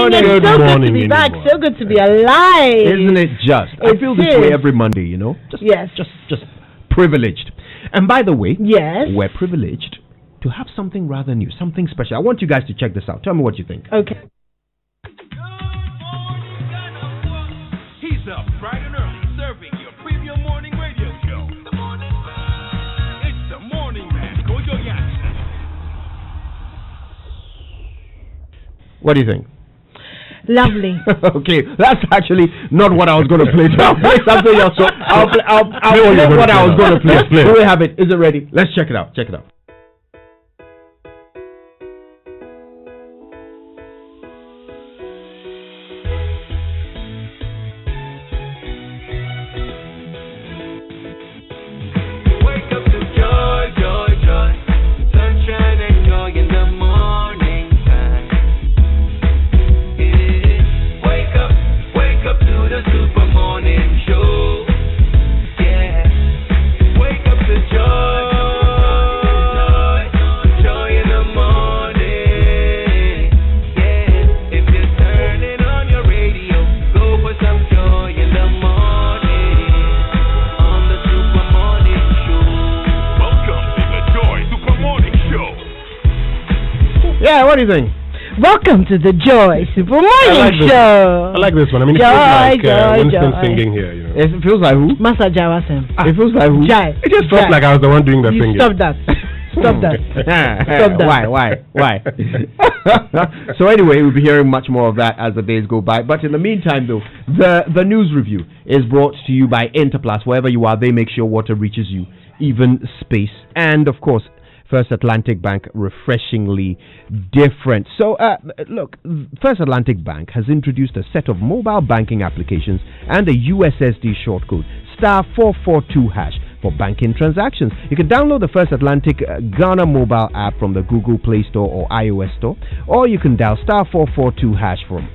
morning. It's Good so morning, good to be back. anymore. So good to be alive. Isn't it just? I feel this way every Monday, you know? Just privileged. And by the way, we're privileged to have something rather new, something special. I want you guys to check this out. Tell me what you think. Okay. He's up bright and early, serving your premium morning radio show. The Morning Man. It's the Morning Man. Go Joy997. What do you think? Lovely. Okay, that's actually not what I was going to play. I'll play something else. So I'll play what I was going to play. So we have it. Is it ready? Let's check it out. Check it out. Yeah, what do you think? Welcome to the Joy Super Morning Show. I like this one. I mean, it feels like Winston singing here. You know. It feels like who? Master Jawasem. It feels like who? Jai. It just felt like I was the one doing the singing. Stop that. Stop that. Stop that. Why? So anyway, we'll be hearing much more of that as the days go by. But in the meantime, though, the news review is brought to you by Interplus. Wherever you are, they make sure water reaches you, even space. And, of course, First Atlantic Bank, refreshingly different. So, look, First Atlantic Bank has introduced a set of mobile banking applications and a USSD shortcode, *442# for banking transactions. You can download the First Atlantic Ghana mobile app from the Google Play Store or iOS Store, or you can dial *442# from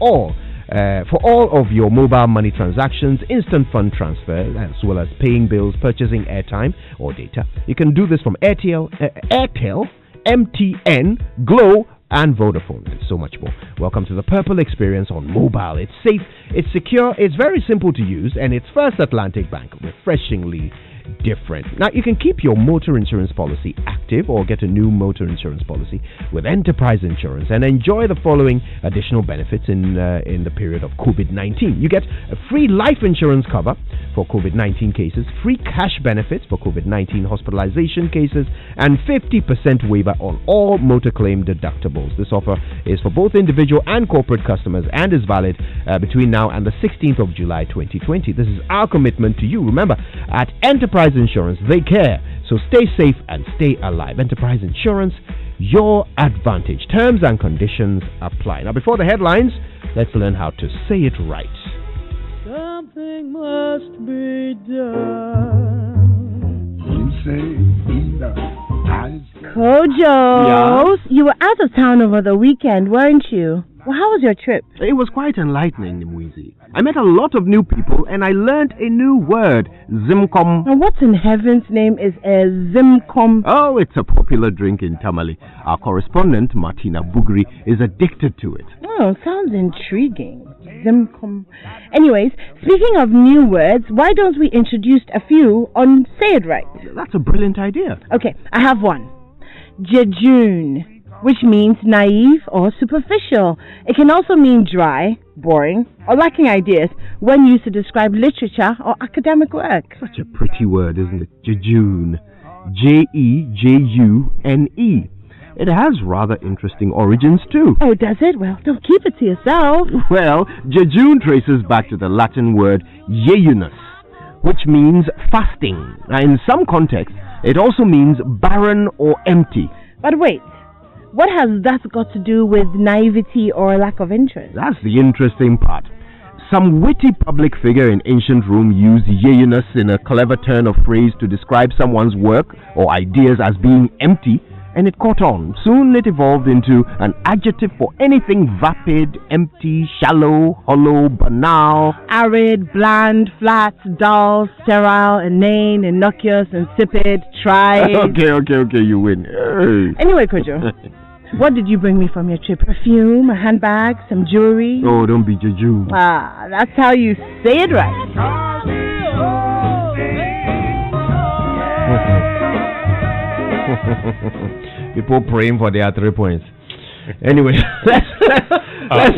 for all of your mobile money transactions, instant fund transfer, as well as paying bills, purchasing airtime or data. You can do this from Airtel, MTN, Glow, and Vodafone, and so much more. Welcome to the Purple Experience on mobile. It's safe, it's secure, it's very simple to use, and it's First Atlantic Bank, refreshingly different. Now, you can keep your motor insurance policy active or get a new motor insurance policy with Enterprise Insurance and enjoy the following additional benefits in the period of COVID-19. You get a free life insurance cover for COVID-19 cases, free cash benefits for COVID-19 hospitalization cases, and 50% waiver on all motor claim deductibles. This offer is for both individual and corporate customers and is valid between now and the 16th of July 2020. This is our commitment to you. Remember, at Enterprise Insurance, they care. So stay safe and stay alive. Enterprise Insurance, your advantage. Terms and conditions apply. Now, before the headlines, let's learn how to say it right. Something must be done. You say either. Kojo, you were out of town over the weekend, weren't you? Well, how was your trip? It was quite enlightening, Nimwizi. I met a lot of new people and I learned a new word, Zimcom. And what in heaven's name is a Zimcom? Oh, it's a popular drink in Tamale. Our correspondent, Martina Bugri, is addicted to it. Oh, sounds intriguing. Zimcom. Anyways, speaking of new words, why don't we introduce a few on Say It Right? That's a brilliant idea. Okay, I have one. Jejune, which means naive or superficial. It can also mean dry, boring, or lacking ideas when used to describe literature or academic work. Such a pretty word, isn't it? Jejune. Jejune. It has rather interesting origins too. Oh, does it? Well, don't keep it to yourself. Well, jejune traces back to the Latin word jeunus, which means fasting. Now, in some contexts, it also means barren or empty. But wait, what has that got to do with naivety or lack of interest? That's the interesting part. Some witty public figure in ancient Rome used jeunus in a clever turn of phrase to describe someone's work or ideas as being empty, and it caught on. Soon it evolved into an adjective for anything vapid, empty, shallow, hollow, banal, arid, bland, flat, dull, sterile, inane, innocuous, insipid, tried. Okay, you win. Hey. Anyway, Kojo, What did you bring me from your trip? Perfume, a handbag, some jewelry? Oh, don't be juju. Ah, that's how you say it right. People praying for their 3 points. Anyway, let's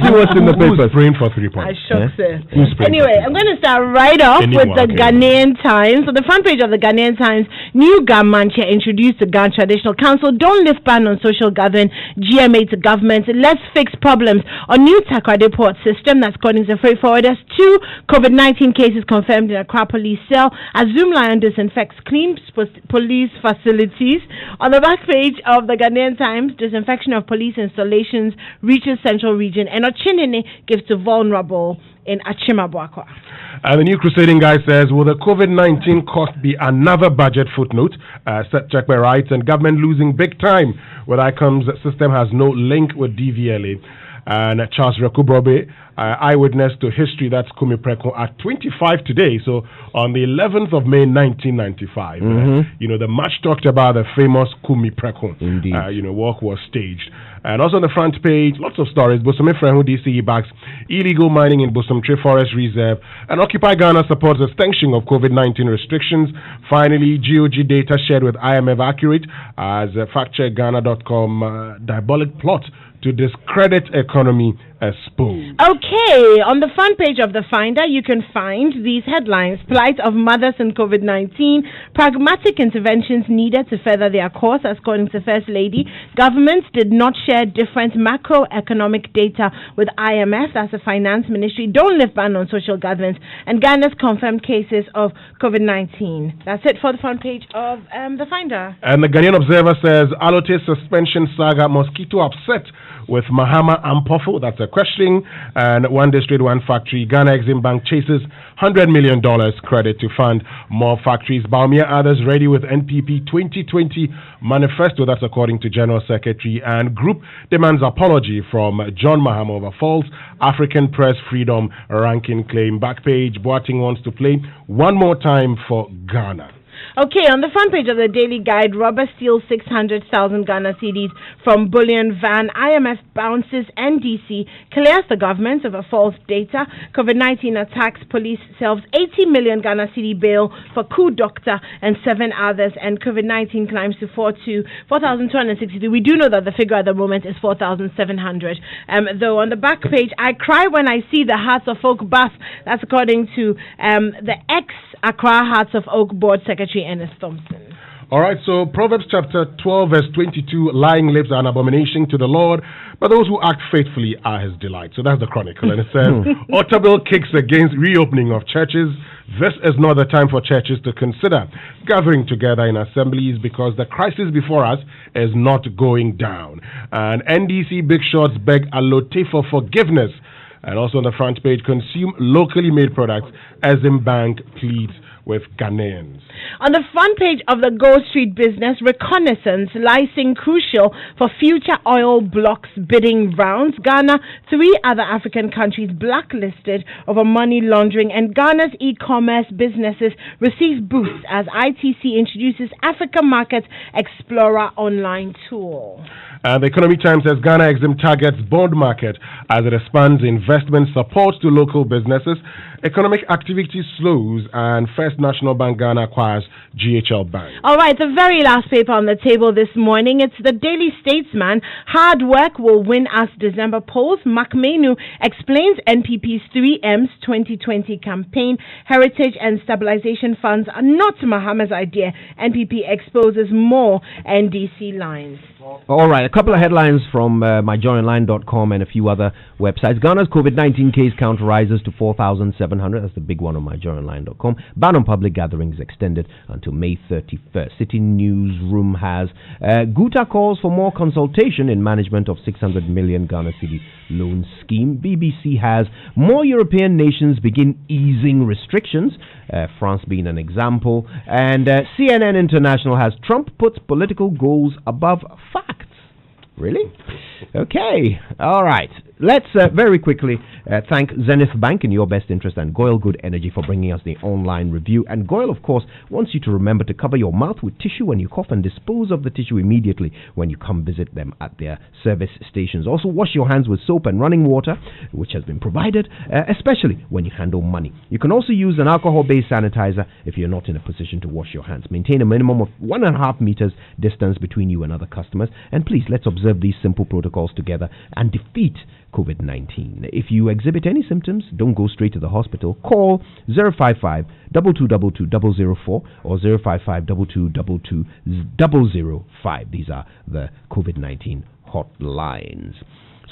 see what's in the papers. Who's praying for 3 points? I shook, sir. Yeah. Anyway, I'm going to start right off with the Ghanaian Times. So the front page of the Ghanaian Times, new government chair introduced the Ghana Traditional Council. Don't lift ban on social gathering. GMA to government. Let's fix problems. On new Takrade port system, that's according to freight forwarders. 2 COVID-19 cases confirmed in Accra police cell. As Zoom Lion disinfects clean police facilities. On the back page of the Ghanaian Times, disinfection of police installations reaches central region, and Ochinene gives to vulnerable in Achimabuakwa. And the new crusading guy says, will the COVID-19 cost be another budget footnote? Check by rights and government losing big time with ICOM's system has no link with DVLA. And Charles Rekubrobe, eyewitness to history, that's Kumi Preko, at 25 today. So on the 11th of May 1995, the much talked about the famous Kumi Preko. Indeed. Work was staged. And also on the front page, lots of stories. Bosom Efrahu DCE backs illegal mining in Bosom Tree Forest Reserve. And Occupy Ghana supports extension of COVID-19 restrictions. Finally, GOG data shared with IMF accurate as factcheckghana.com diabolic plot to discredit economy exposed. Okay, on the front page of the Finder, you can find these headlines: plight of mothers in COVID-19, pragmatic interventions needed to further their course, according to First Lady. Governments did not share different macroeconomic data with IMF, that's the Finance Ministry. Don't lift ban on social gatherings, and Ghana's confirmed cases of COVID-19. That's it for the front page of the Finder. And the Ghanaian Observer says, Alote suspension saga, mosquito upset with Mahama Ampofo. That's a question. And one district, one factory. Ghana Exim Bank chases $100 million credit to fund more factories. Baumia others ready with NPP 2020 manifesto. That's according to General Secretary. And group demands apology from John Mahama over false African press freedom ranking claim. Back page, Boating wants to play one more time for Ghana. Okay, on the front page of the Daily Guide, robber steals 600,000 Ghana cedis from bullion van. IMF bounces NDC, clears the government of a false data. COVID-19 attacks police selves 80 million Ghana cedi bail for coup doctor and 7 others. And COVID-19 climbs to 4,263. We do know that the figure at the moment is 4,700. Though on the back page, I cry when I see the Hearts of Oak bus. That's according to the ex-Accra Hearts of Oak Board Secretary Ernest Thompson. All right, so Proverbs chapter 12, verse 22, lying lips are an abomination to the Lord, but those who act faithfully are his delight. So that's the Chronicle. And it says, Otterbill kicks against reopening of churches. This is not the time for churches to consider gathering together in assemblies because the crisis before us is not going down. And NDC big shots beg Alote for forgiveness. And also on the front page, consume locally made products. Exim Bank pleads with Ghanaians. On the front page of the Gold Street Business, reconnaissance licensing crucial for future oil blocks bidding rounds. Ghana, 3 other African countries blacklisted over money laundering, and Ghana's e-commerce businesses receive boost as ITC introduces Africa Market Explorer online tool. The Economy Times says Ghana Exim targets bond market as it expands investment support to local businesses. Economic activity slows and First National Bank Ghana acquires GHL Bank. All right, the very last paper on the table this morning, it's the Daily Statesman. Hard work will win us December polls. McMenu explains NPP's 3M's 2020 campaign. Heritage and Stabilization Funds are not Mahama's idea. NPP exposes more NDC lines. All right, a couple of headlines from myjoyonline.com and a few other websites. Ghana's COVID-19 case count rises to 4,700. That's the big one on myjoyonline.com. Ban on public gatherings extended until May 31st. City Newsroom has Guta calls for more consultation in management of 600 million Ghana cedi loan scheme. BBC has more European nations begin easing restrictions, France being an example. And CNN International has Trump puts political goals above facts. Really? Okay. All right. Let's very quickly thank Zenith Bank in your best interest and Goyle Good Energy for bringing us the online review. And Goyle, of course, wants you to remember to cover your mouth with tissue when you cough and dispose of the tissue immediately when you come visit them at their service stations. Also, wash your hands with soap and running water, which has been provided, especially when you handle money. You can also use an alcohol-based sanitizer if you're not in a position to wash your hands. Maintain a minimum of 1.5 meters distance between you and other customers. And please, let's observe these simple protocols together and defeat COVID-19. If you exhibit any symptoms, don't go straight to the hospital. Call 055 2222 004 or 055 2222 005. These are the COVID-19 hotlines.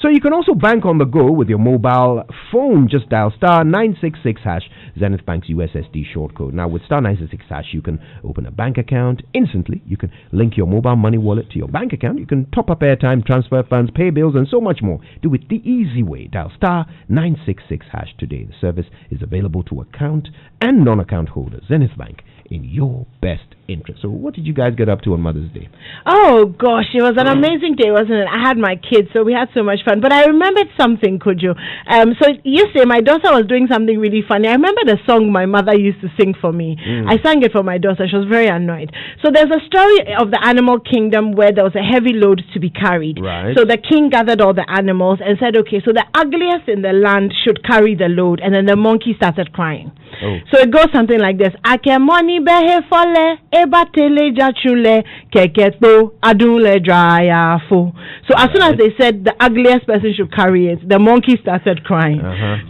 So you can also bank on the go with your mobile phone. Just dial star 966 hash, Zenith Bank's USSD short code. Now with star 966 hash, you can open a bank account instantly. You can link your mobile money wallet to your bank account. You can top up airtime, transfer funds, pay bills, and so much more. Do it the easy way. Dial star 966 hash today. The service is available to account and non-account holders. Zenith Bank, in your best interest. So what did you guys get up to on Mother's Day? Oh gosh, it was an amazing day, wasn't it? I had my kids, so we had so much fun. But I remembered something, Kojo. So yesterday my daughter was doing something really funny. I remember the song my mother used to sing for me. I sang it for my daughter. She was very annoyed. So there's a story of the animal kingdom where there was a heavy load to be carried. Right. So the king gathered all the animals and said, okay, so the ugliest in the land should carry the load. And then the monkey started crying. Oh. So it goes something like this. Akemoni behe fole, ebatele jachule, keketo adule dryafo. So as soon as they said the ugliest person should carry it, the monkey started crying.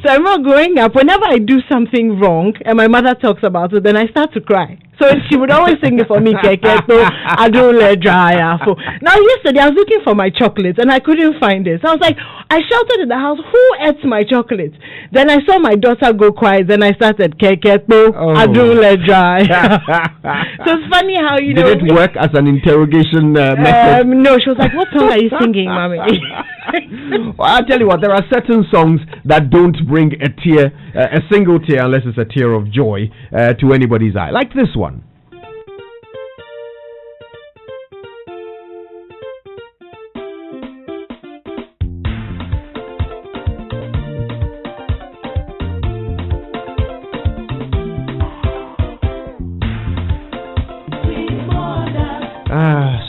So I remember growing up, whenever I do something wrong and my mother talks about it, then I start to cry. So she would always sing it for me, keketo adule dryafo. Now yesterday I was looking for my chocolates and I couldn't find it. So I was like, I shouted in the house, who ate my chocolates? Then I saw my daughter go quiet. Then I started, keketo adule dry. So it's funny how, you know. Did it work as an interrogation method? No, she was like, what song are you singing, mommy? Well, I'll tell you what, there are certain songs that don't bring a tear, a single tear, unless it's a tear of joy to anybody's eye. Like this one.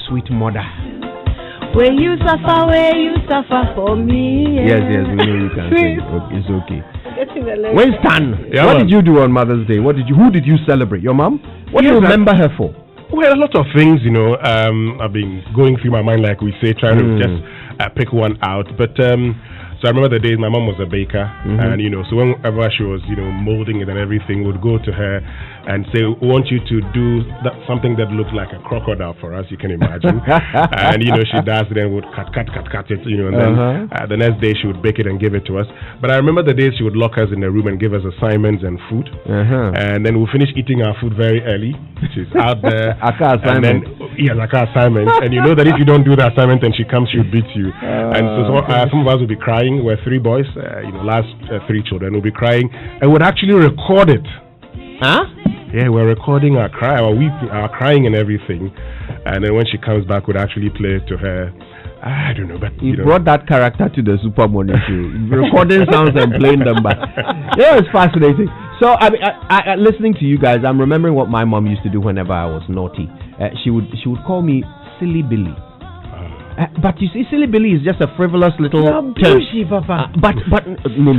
Sweet mother. When you suffer for me. Yes, we know you can sing. Okay, it's okay. Winston, what did you do on Mother's Day? Who did you celebrate? Your mom? What do you remember her for? Well, a lot of things, you know. I've been going through my mind, like we say, trying to just pick one out. But so I remember the days my mom was a baker, and you know, so whenever she was, you know, molding it and everything, would go to her and say, "We want you to do something that looks like a crocodile for us." You can imagine, and you know, she does it and would cut it, you know, and then the next day she would bake it and give it to us. But I remember the days she would lock us in a room and give us assignments and food, and then we'll finish eating our food very early. She's out there, and then like our assignment, and you know that if you don't do the assignment and she comes, she'll beat you. And so some of us will be crying. We're 3 boys, you know, last 3 children will be crying, and would actually record it. Huh? Yeah, we're recording our cry, our weeping, our crying and everything, and then when she comes back, we'd actually play it to her. I don't know, but you brought that character to the Super Money show, recording sounds and playing them back. Yeah, it's fascinating. So I listening to you guys, I'm remembering what my mom used to do whenever I was naughty. She would call me Silly Billy. But you see, Silly Billy is just a frivolous little term. Papa. But no.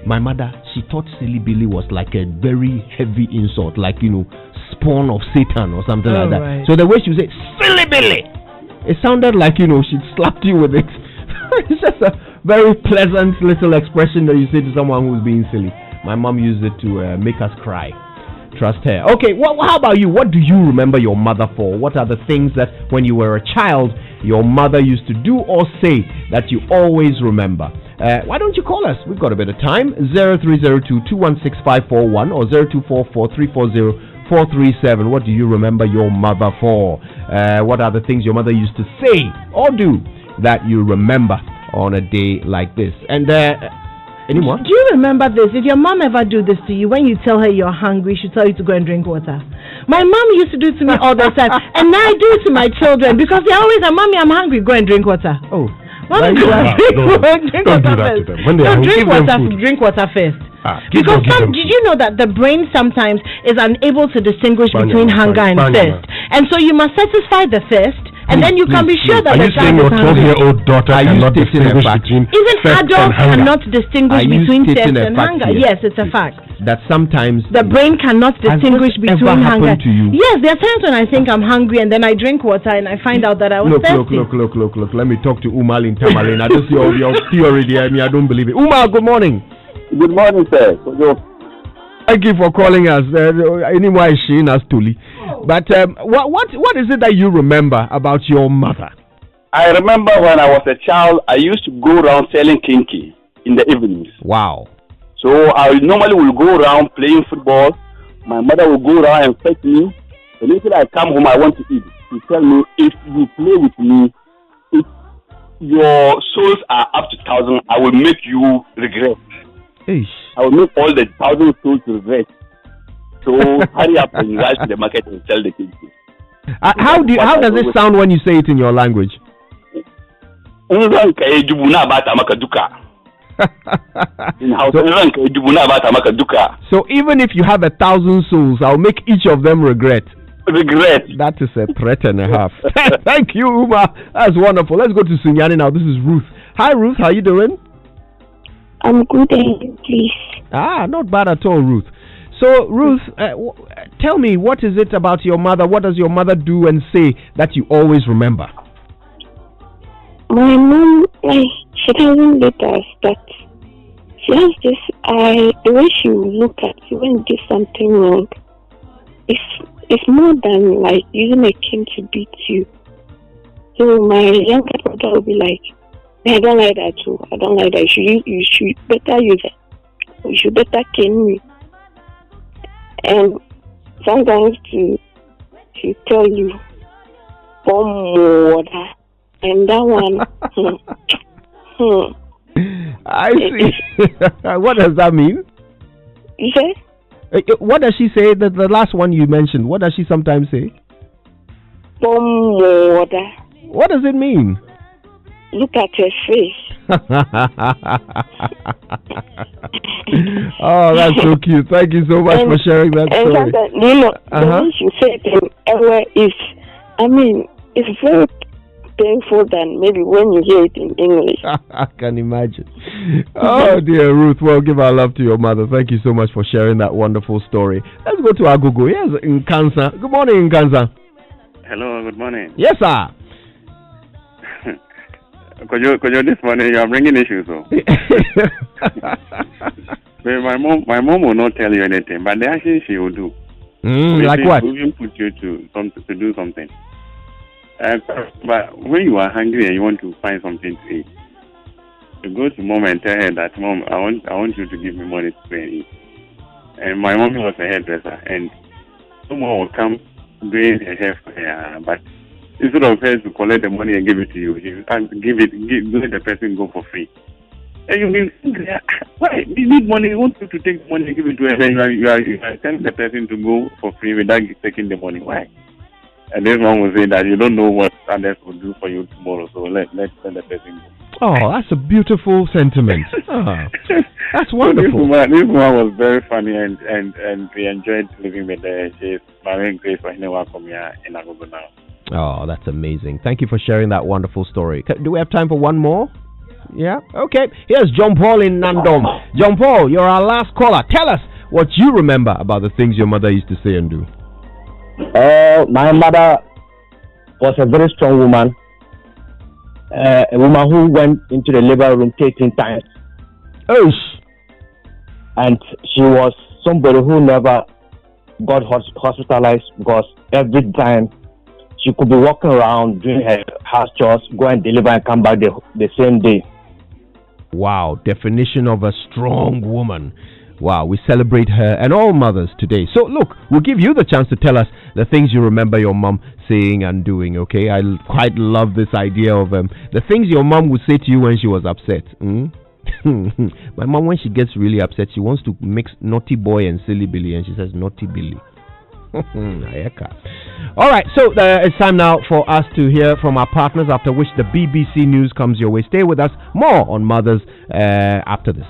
My mother, she thought Silly Billy was like a very heavy insult, like, you know, spawn of Satan or something like that. Right. So the way she would say Silly Billy, it sounded like, you know, she'd slapped you with it. It's just a very pleasant little expression that you say to someone who's being silly. My mom used it to make us cry. Trust her. Okay, how about you? What do you remember your mother for? What are the things that when you were a child your mother used to do or say that you always remember? Why don't you call us? We've got a bit of time. 0302-216-541 or 0244-340-437. What do you remember your mother for? What are the things your mother used to say or do that you remember on a day like this? And anyone? Do you remember this? If your mom ever do this to you, when you tell her you're hungry, she'll tell you to go and drink water. My mom used to do to me all the time, and I do to my children because they always say, "Mommy, I'm hungry. Go and drink water." Oh, Mommy, don't drink do water that to first. them. When they are hungry, Drink give them water. food. Drink water first. Give Because them did you know that the brain sometimes is unable to distinguish between Spaniel, hunger and Spaniel. thirst, and so you must satisfy the thirst, and then you can be sure that Are the you saying child your is hungry. 12-year-old daughter Are you cannot stating a distinguish fact? between Even thirst and adults hunger? cannot distinguish Are you between stating thirst a and fact hunger. here? Yes, it's a fact. That sometimes The brain cannot distinguish this ever between hunger. happened to you? Yes, there are times when I think I'm hungry and then I drink water and I find out that I was Look. thirsty. Let me talk to Umar in Tamalin. I just your theory there. I don't believe it. Umar, good morning. Good morning, sir. Thank you for calling us. Anyway, she nas Tuli. But what is it that you remember about your mother? I remember when I was a child, I used to go around selling kinky in the evenings. Wow. So I normally will go around playing football. My mother will go around and fetch me. And until I come home, I want to eat. She tell me, if you play with me, if your souls are up to 1,000, I will make you regret. Eish. I will make all the 1,000 souls regret. So hurry up and rush to the market and sell the kinky. How does it sound when you say it in your language? In house, So even if you have 1,000 souls, I'll make each of them regret. regret. That is a threat and a half. Thank you, Uma. That's wonderful. Let's go to Sunyani now. This is Ruth. Hi, Ruth. How you doing? I'm good, please. Not bad at all, Ruth. So, Ruth, tell me, what is it about your mother? What does your mother do and say that you always remember? My mom, she doesn't let us, but she has this the way she will look at you when you do something wrong. It's more than like using a cane to beat you. So my younger brother will be like, I don't like that too. I don't like that. You should better use it. You should better cane me. And sometimes to tell you, bomb water. And that one, I see. What does that mean? You say? What does she say? The last one you mentioned. What does she sometimes say? Bomb water. What does it mean? Look at her face. Oh, that's so cute. Thank you so much for sharing that story. The way she said it everywhere is, it's very painful than maybe when you hear it in English. I can imagine. Oh dear, Ruth. Well, give our love to your mother. Thank you so much for sharing that wonderful story. Let's go to Agogo. Yes, in Kansa. Good morning, Kansa. Hello, good morning. Yes, sir. Could you this morning you are bringing issues, so. my mom will not tell you anything, but the action she will do. Like what? She will even put you to do something. But when you are hungry and you want to find something to eat, you go to mom and tell her that, Mom, I want you to give me money to pay and eat. And my mom was a hairdresser, and someone will come doing her hair for her, but instead of her to collect the money and give it to you, you can't let the person go for free. And you mean, why? You need money, you want to take the money and give it to her, and you are telling the person to go for free without taking the money. Why? And this one will say that you don't know what others will do for you tomorrow, so let the person go. Oh, that's a beautiful sentiment. That's wonderful. So this one was very funny, and we enjoyed living with her. She's marrying Grace for anyone from here in Agogo now. Oh, that's amazing. Thank you for sharing that wonderful story. Do we have time for one more? Yeah? Okay. Here's John Paul in Nandom. John Paul, you're our last caller. Tell us what you remember about the things your mother used to say and do. My mother was a very strong woman. A woman who went into the labor room 13 times. And she was somebody who never got hospitalized because every time she could be walking around doing her house chores, go and deliver and come back the same day. Wow, definition of a strong woman. Wow, we celebrate her and all mothers today. So look, we'll give you the chance to tell us the things you remember your mom saying and doing, okay? I quite love this idea of the things your mom would say to you when she was upset. My mom, when she gets really upset, she wants to mix naughty boy and silly Billy, and she says naughty Billy. All right, so it's time now for us to hear from our partners, after which the BBC News comes your way. Stay with us. More on mothers after this.